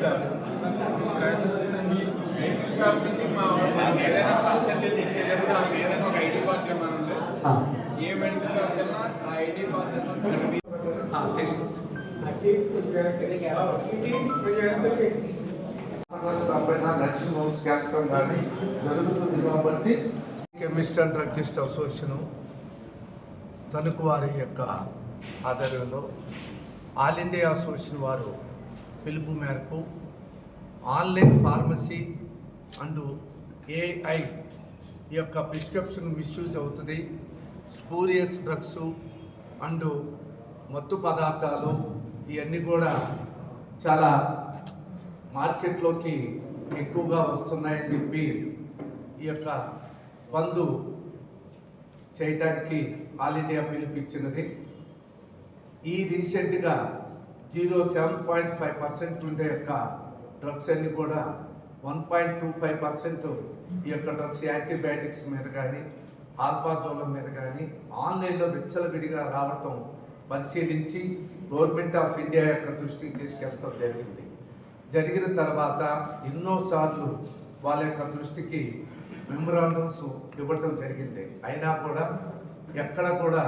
Sir IT shop నుంచి మా ఏదైనా పర్సెంటేజ్ ఇచ్చేటప్పుడు ఏదైనా ఒక ఐడి కార్డు ఇవ్వమని ఏ మెడికల్ షాప్ కన్నా ఆ ఐడి కార్డు నర్సింగ్ హోమ్స్ క్యాంపం కానీ జరుగుతుంది కాబట్టి chemist and druggist association Tanuku వారి యొక్క ఆధ్వర్యంలో ఆల్ ఇండియా అసోసియేషన్ వారు పిలుపు మేరకు ఆన్లైన్ ఫార్మసీ అండ్ ఏఐ ఈ యొక్క ప్రిస్క్రిప్షన్ మిస్యూజ్ అవుతుంది, స్పూరియస్ డ్రగ్స్ అండ్ మత్తు పదార్థాలు ఇవన్నీ కూడా చాలా మార్కెట్లోకి ఎక్కువగా వస్తున్నాయని చెప్పి ఈ యొక్క బంద్ చేయడానికి ఆల్ ఇండియా పిలుపిచ్చినది. ఈ రీసెంట్గా 0.7% ఉండే యొక్క డ్రగ్స్ అన్ని కూడా 1.25% ఈ యొక్క డ్రగ్స్ యాంటీబయాటిక్స్ మీద కానీ ఆల్పాజోలం మీద కానీ ఆన్లైన్లో విచ్చలవిడిగా రావటం పరిశీలించి గవర్నమెంట్ ఆఫ్ ఇండియా యొక్క దృష్టికి తీసుకెళ్ళటం జరిగిన తర్వాత ఎన్నోసార్లు వాళ్ళ యొక్క దృష్టికి మెమరాండమ్స్ ఇవ్వటం జరిగింది. అయినా కూడా ఎక్కడ కూడా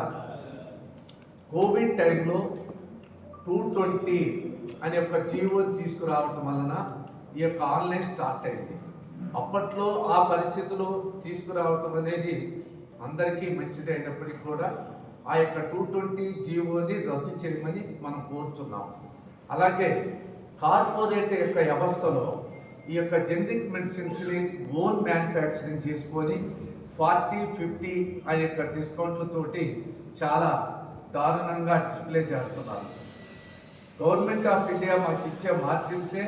కోవిడ్ టైంలో 220 అనే ఒక జీవో తీసుకురావటం వలన ఈ యొక్క ఆన్లైన్ స్టార్ట్ అయింది. అప్పట్లో ఆ పరిస్థితులు తీసుకురావటం అనేది అందరికీ మంచిది అయినప్పటికీ కూడా ఆ యొక్క 220 జీవోని రద్దు చేయమని మనం కోరుతున్నాం. అలాగే కార్పొరేట్ యొక్క వ్యవస్థలో ఈ యొక్క జెనరిక్ మెడిసిన్స్ని ఓన్ మ్యానుఫ్యాక్చరింగ్ చేసుకొని 40-50 అనే యొక్క డిస్కౌంట్లతోటి చాలా దారుణంగా డిస్ప్లే చేస్తున్నారు. గవర్నమెంట్ ఆఫ్ ఇండియా మాకు ఇచ్చే మార్జిన్సే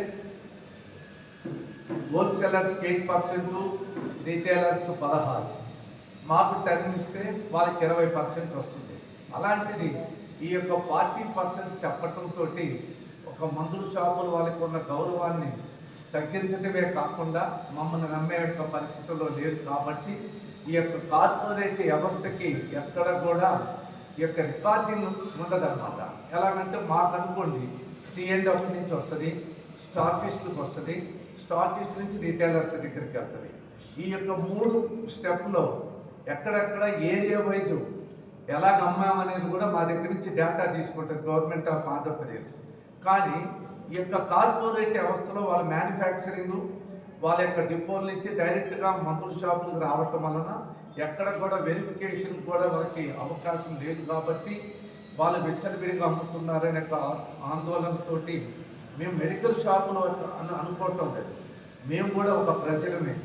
హోల్సేలర్స్కి 8%, రీటైలర్స్కి 16%, మాకు 10 ఇస్తే వాళ్ళకి 20% వస్తుంది. అలాంటిది ఈ యొక్క 40% చెప్పడంతో ఒక మందుల షాపులు వాళ్ళకి ఉన్న గౌరవాన్ని తగ్గించడమే కాకుండా మమ్మల్ని నమ్మే యొక్క పరిస్థితుల్లో లేదు. కాబట్టి ఈ యొక్క కార్పొరేట్ వ్యవస్థకి ఎక్కడ కూడా ఈ యొక్క రికార్డింగ్ ఉండదన్నమాట. ఎలాగంటే మాకు అనుకోండి C&F నుంచి వస్తుంది, స్టాకిస్టులకు వస్తుంది, స్టాకిస్ట్ నుంచి రీటైలర్స్ దగ్గరికి వెళ్తుంది. ఈ యొక్క 3 స్టెప్లో ఎక్కడెక్కడ ఏరియా వైజ్ ఎలాగ అమ్మామనేది కూడా మా దగ్గర నుంచి డేటా తీసుకుంటుంది గవర్నమెంట్ ఆఫ్ ఆంధ్రప్రదేశ్. కానీ ఈ యొక్క కార్పొరేట్ వ్యవస్థలో వాళ్ళ మ్యానుఫ్యాక్చరింగ్ వాళ్ళ యొక్క డిపోల నుంచి డైరెక్ట్గా మందుల షాపులకు రావటం వలన ఎక్కడ కూడా వెరిఫికేషన్ కూడా వాళ్ళకి అవకాశం లేదు. కాబట్టి వాళ్ళు విచ్చలవిడిగా అమ్ముతున్నారనే ఆందోళనతోటి మేము మెడికల్ షాపులు అనుకోవటం లేదు. మేము కూడా ఒక ప్రజలమే,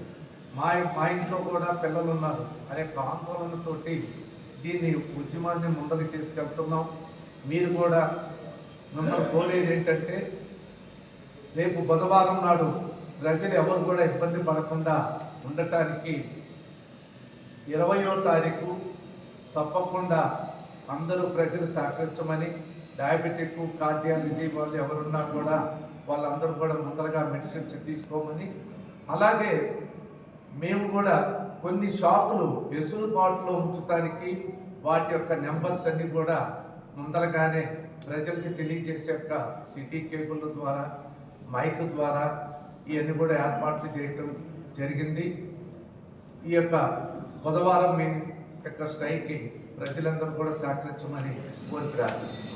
మా ఇంట్లో కూడా పిల్లలు ఉన్నారు అనే ఆందోళనతోటి దీన్ని ఉద్యమాన్ని ముందరికి తీసుకెళ్తున్నాం. మీరు కూడా మిమ్మల్ని కోరేది ఏంటంటే రేపు బుధవారం నాడు ప్రజలు ఎవరు కూడా ఇబ్బంది పడకుండా ఉండటానికి 20వ తారీఖు తప్పకుండా అందరూ ప్రజలు సహకరించమని, డయాబెటిక్, కార్డియాలజీ వాళ్ళు ఎవరున్నా కూడా వాళ్ళందరూ కూడా ముందరగా మెడిసిన్స్ తీసుకోమని, అలాగే మేము కూడా కొన్ని షాపులు వెసులుబాటులో ఉంచడానికి వాటి యొక్క నెంబర్స్ అన్నీ కూడా ముందరగానే ప్రజలకి తెలియజేసే యొక్క సిటీ కేబుల్ ద్వారా, మైక్ ద్వారా ఇవన్నీ కూడా ఏర్పాట్లు చేయటం జరిగింది. ఈ యొక్క బుధవారం మీ యొక్క స్ట్రైక్కి ప్రజలందరూ కూడా సహకరించమని కోరి ప్రార్థిస్తున్నాం.